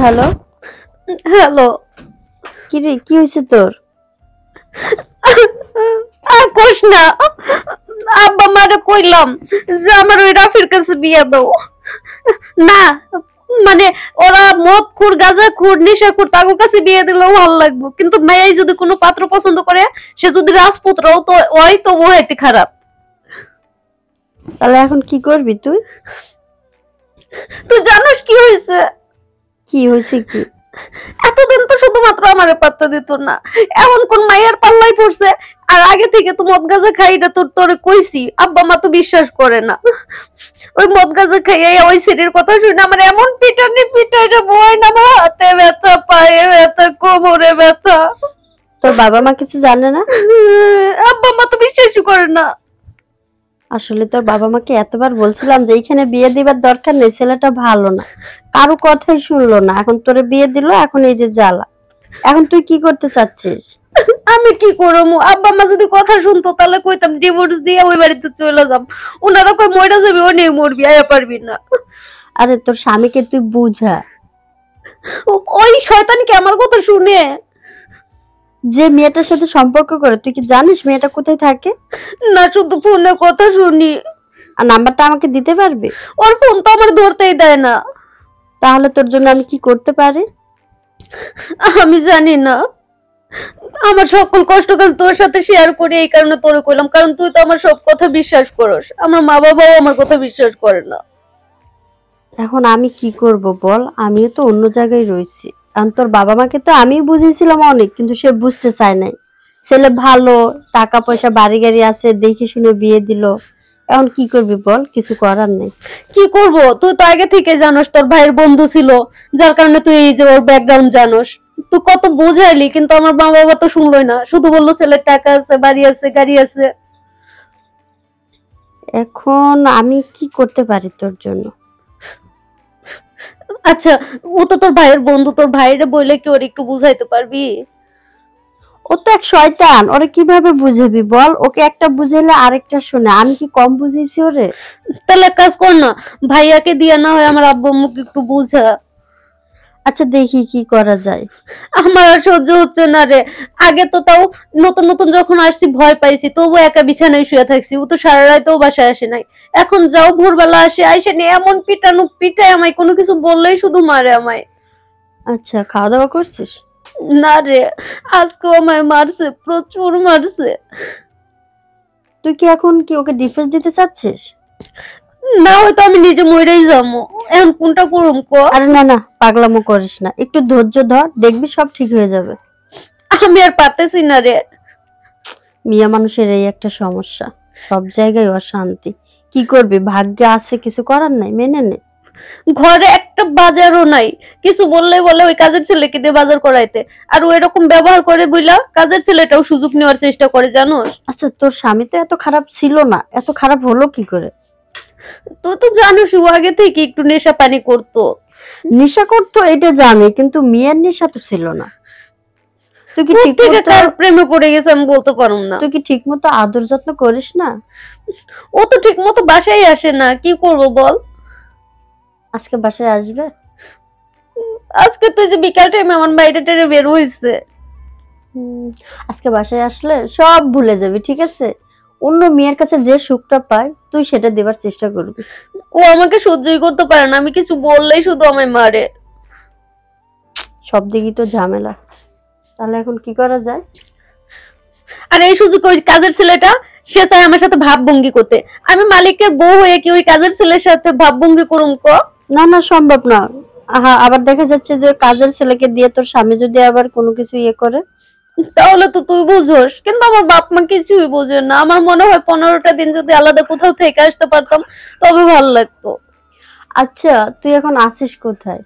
Hello. Hello. কি রে, কি হয়েছে তোর? আর কোস না, আব্বা মারে কইলাম যে আমার ওই রাফির কাছে বিয়ে দাও। না মানে ওরা মদ খুর গাঁজা খুর নেশা খুর তাদের কাছে বিয়ে দিলেও ভালো লাগবে, কিন্তু মেয়ে যদি কোনো পাত্র পছন্দ করে, সে যদি রাজপুত্রও তো ওই তো ও হইতে খারাপ। তাহলে এখন কি করবি তুই? তুই জানিস কি হয়েছে? কি হয়েছে কি? এতদিন তো শুধুমাত্র আমারে পাত্তা দিত না, এখন কোন মাইয়ার পাল্লাই পড়ছে। আর আগে থেকে তো মদ গাঁজা খাই, এটা তোরে কইছি, আব্বা মা তো বিশ্বাস করে না। ওই মদ গাঁজা খাইয়া ওই সিটির কথা শুনে আমার এমন পিটানি পিটাইটা বই না, আমার হাতে ব্যথা, পায়ে ব্যথা, কোমরে ব্যথা। তোর বাবা মা কিছু জানে না? আব্বা মা তো বিশ্বাসই করে না। আসলে তোর বাবা মাকে এতবার বলছিলাম যে এইখানে বিয়ে দিবার দরকার নেই, ছেলেটা ভালো না, কারো কথাই শুনলো না। এখন তোরে বিয়ে দিল, এখন এই যে জ্বালা। এখন তুই কি করতে চাচ্ছিস? আমি কি করবো? আব্বা মা যদি কথা শুনতো তাহলে কইতাম ডিভোর্স দিয়ে ওই বাড়িতে চলে যাব। ওনারা কই মইরা যাবি, ও নেই মরবি, আয়া পারবি না। আরে তোর স্বামীকে তুই বুঝা। ওই শয়তান কি আমার কথা শুনে? যে মেয়েটার সাথে সম্পর্ক করে, তুই কি জানিস মেয়েটা কোথায় থাকে? না, শুধু ফোনে কথা শুনি। আর নাম্বারটা আমাকে দিতে পারবি? ওর ফোন তো আমার ধরতেই দেয় না। তাহলে তোর জন্য আমি কি করতে পারি? আমি জানি না, আমার সকল কষ্টকাল তোর সাথে শেয়ার করি, এই কারণে তোরে কইলাম, কারণ তুই তো আমার সব কথা বিশ্বাস করস। আমার মা বাবাও আমার কথা বিশ্বাস করে না। এখন আমি কি করব বল, আমিও তো অন্য জায়গায় রয়েছি। কারণ তোর বাবা মাকে তো আমি বুঝিয়েছিলাম অনেক, কিন্তু সে বুঝতে চায় নাই। ছেলে ভালো, টাকা পয়সা বাড়ি গাড়ি আছে, দেখে শুনে বিয়ে দিল। এখন কি করবি বল, কিছু করার নেই। কি করব? তুই তো আগে থেকে জানোস তোর ভাইয়ের বন্ধু ছিল, যার কারণে তুই এই যে ওর ব্যাকগ্রাউন্ড জানোস। তুই কত বুঝাইলি, কিন্তু আমার মা বাবা তো শুনলই না, শুধু বললো ছেলের টাকা আছে, বাড়ি আছে, গাড়ি আছে। এখন আমি কি করতে পারি তোর জন্য? আচ্ছা, ও তো তোর ভাইয়ের বন্ধু, তোর ভাইরে বইলে কি ওর একটু বুঝাইতে পারবি? ও তো এক শয়তান, ওরে কিভাবে বুঝাবি বল? ওকে একটা বুঝাইলে আরেকটা শুনে। আমি কি কম বুঝাইছি ওরে? তাহলে এক কাজ কর না, ভাইয়াকে দিয়া না হয় আমার আব্বু আম্মুকে একটু বুঝা। আচ্ছা দেখি কি করা যায়। আমার আর সহ্য হচ্ছে না রে। আগে তো তাও নতুন নতুন যখন আসছি ভয় পাইছি, তবু একা বিছানায় শুয়ে থাকছি, ও তো সারা রাতও বাসায় আসে নাই। এখন যাও ভোরবেলা আসে, আইসে নিয়ে এমন পিটানো পিটায় আমায়, কোনো কিছু বললেই শুধু মারে আমায়। আচ্ছা, খাওয়া দাওয়া করছিস? না রে, আজকেও আমায় মারছে, প্রচুর মারছে। তুই কি এখন কি ওকে ডিভোর্স দিতে চাচ্ছিস? না, হয়তো আমি নিজে মরেই যাবো। এখন কোনটা করুম ক? আরে না না, পাগলামো করিস না, একটু ধৈর্য ধর, দেখবি সব ঠিক হয়ে যাবে। আমি আর পারতেছি না রে। মিয়া মানুষের এই একটা সমস্যা, সব জায়গায় অশান্তি। কি করবি, ভাগ্যে আছে, কিছু করার নাই, মেনে নে। ঘরে একটা বাজারও নাই, কিছু বললে বলে ওই কাজের ছেলেকে দিয়ে বাজার করাইতে। আর ও এরকম ব্যবহার করে বইলা কাজের ছেলেটাও সুযোগ নেওয়ার চেষ্টা করে, জানোস? আচ্ছা, তোর স্বামী তো এত খারাপ ছিল না, এত খারাপ হলো কি করে? তুই তো জানোস ও আগে থেকে একটু নেশা পানি করতো। নেশা করতো এটা জানি, কিন্তু মেয়ের নেশা তো ছিল না। তুই কি ঠিক মতো কার প্রেমে পড়ে গেছে আমি বলতে পারুম না। তুই কি ঠিক মতো আদর যত্ন করিস না? ও তো ঠিক মতো বাসায় আসে না, কি করব বল? আজকে বাসায় আসবে? আজকে তো যে বিকাল টাইমে আমার বাইরে টেরে বের হইছে। আজকে বাসায় আসলে সব ভুলে যাবি, ঠিক আছে? অন্য মেয়ের কাছে যে সুখটা পায়, তুই সেটা দেবার চেষ্টা করবি। ও আমাকে সহ্যই করতে পারে না, আমি কিছু বললেই শুধু আমায় মারে। সব দিকই তো ঝামেলা। তাহলে এখন কি করা যায়? আর এই সুযোগ ওই কাজের ছেলেটা, সে চায় আমার সাথে ভাবভঙ্গি করতে। আমি মালিকের বউ হয়ে কি ওই কাজের ছেলের সাথে ভাবভঙ্গি করুম ক? না না, সম্ভব না। আবার দেখা যাচ্ছে যে কাজের ছেলেকে দিয়ে তোর স্বামী যদি আবার কোনো কিছু ইয়ে করে? তাহলে তো তুই বুঝোস, কিন্তু আমার বাপ মা কিছুই বোঝে না। আমার মনে হয় 15টা দিন যদি আলাদা কোথাও থেকে আসতে পারতাম তবে ভালো লাগতো। আচ্ছা, তুই এখন আসিস কোথায়?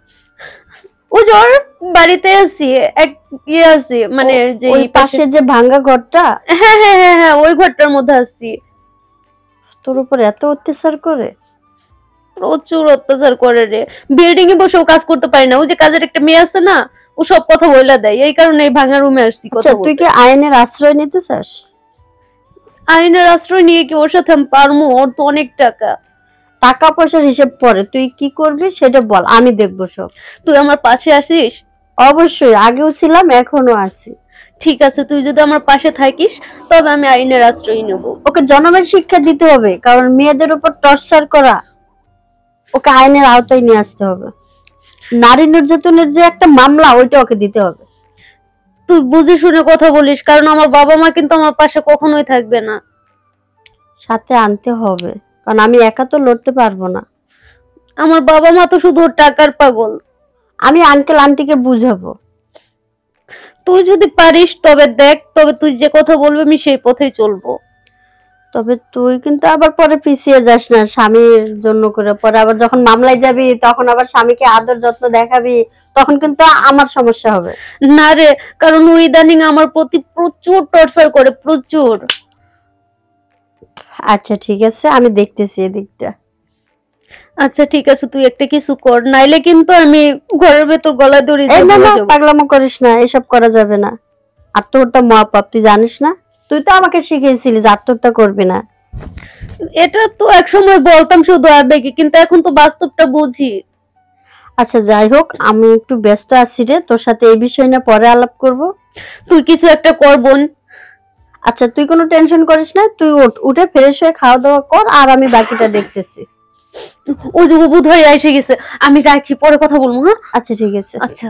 ও জোর বাড়িতে আছি, এক ইয়ে আছি, মানে যে ওই পাশে যে ভাঙা ঘরটা? হ্যাঁ হ্যাঁ হ্যাঁ হ্যাঁ, ওই ঘরটার মধ্যে আছি। তোর উপর এত অত্যাচার করে? প্রচুর অত্যাচার করে রে। বিল্ডিং এ বসেও কাজ করতে পারি না, ওই যে কাজের একটা মেয়ে আছে না, ও সব কথা বইলা দেয়, এই কারণে এই ভাঙা রুমে আসছি কথা বলতে। তুই কি আইনের আশ্রয় নিতে চাস? আইনের আশ্রয় নিয়ে কি ওর সাথে আমি পারবো? ওর তো অনেক টাকা। টাকা পয়সার হিসেব পরে, তুই কি করবি সেটা বল, আমি দেখবো সব। তুই আমার পাশে আসিস? অবশ্যই, আগেও ছিলাম, এখনো আছি। ঠিক আছে, তুই যদি আমার পাশে থাকিস তবে আমি আইনের আশ্রয় নেব। ওকে জনমের শিক্ষা দিতে হবে, কারণ মেয়েদের উপর টর্চার করা, ওকে আইনের আওতায় নিয়ে আসতে হবে। নারী নির্যাতনের যে একটা মামলা, ওইটা ওকে দিতে হবে। তুই বুঝে শুনে কথা বলিস, কারণ আমার বাবা মা কিন্তু আমার পাশে কখনোই থাকবে না। সাথে আনতে হবে, কারণ আমি একা তো লড়তে পারবো না। আমার বাবা মা তো শুধু ওর টাকার পাগল। আমি আঙ্কেল আন্টিকে বুঝাবো। তুই যদি পারিস তবে দেখ, তবে তুই যে কথা বলবি আমি সেই পথেই চলবো। তবে তুই কিন্তু আবার পরে পিছিয়ে যাস না স্বামীর জন্য করে, পরে আবার যখন মামলায় যাবি তখন আবার স্বামীকে আদর যত্ন দেখাবি, তখন কিন্তু আমার সমস্যা হবে। না রে, কারণ ও ইদানিং আমার প্রতি প্রচুর টর্চার করে, প্রচুর। আচ্ছা ঠিক আছে, আমি দেখতেছি এদিকটা। আচ্ছা ঠিক আছে, তুই একটা কিছু কর, নাইলে কিন্তু আমি ঘরের ভেতর গলায় দড়ি এই দিয়ে না মরে না, যাবো। পাগলামো করিস না, এসব করা যাবে না। আত্মহত্যা মহাপাপ, তুই জানিস না? তুই তো আমাকে শিখিয়েছিলি যে আত্মহত্যা করবি না। এটা তো একসময় বলতাম শুধু আবেগে, কিন্তু এখন তো বাস্তবটা বুঝি। আচ্ছা যাই হোক, আমি একটু ব্যস্ত আছি রে, তোর সাথে এই বিষয় নিয়ে পরে আলাপ করব। তুই কিছু একটা কর বোন। আচ্ছা তুই কোনো টেনশন করিস না, তুই উঠে ফ্রেশ হয়ে খাওয়া দাওয়া কর, আর আমি বাকিটা দেখতেছি। ওই যে ও বোধহয় এসে গেছে, আমি রাখি, পরে কথা বলবো। হ্যাঁ আচ্ছা ঠিক আছে। আচ্ছা।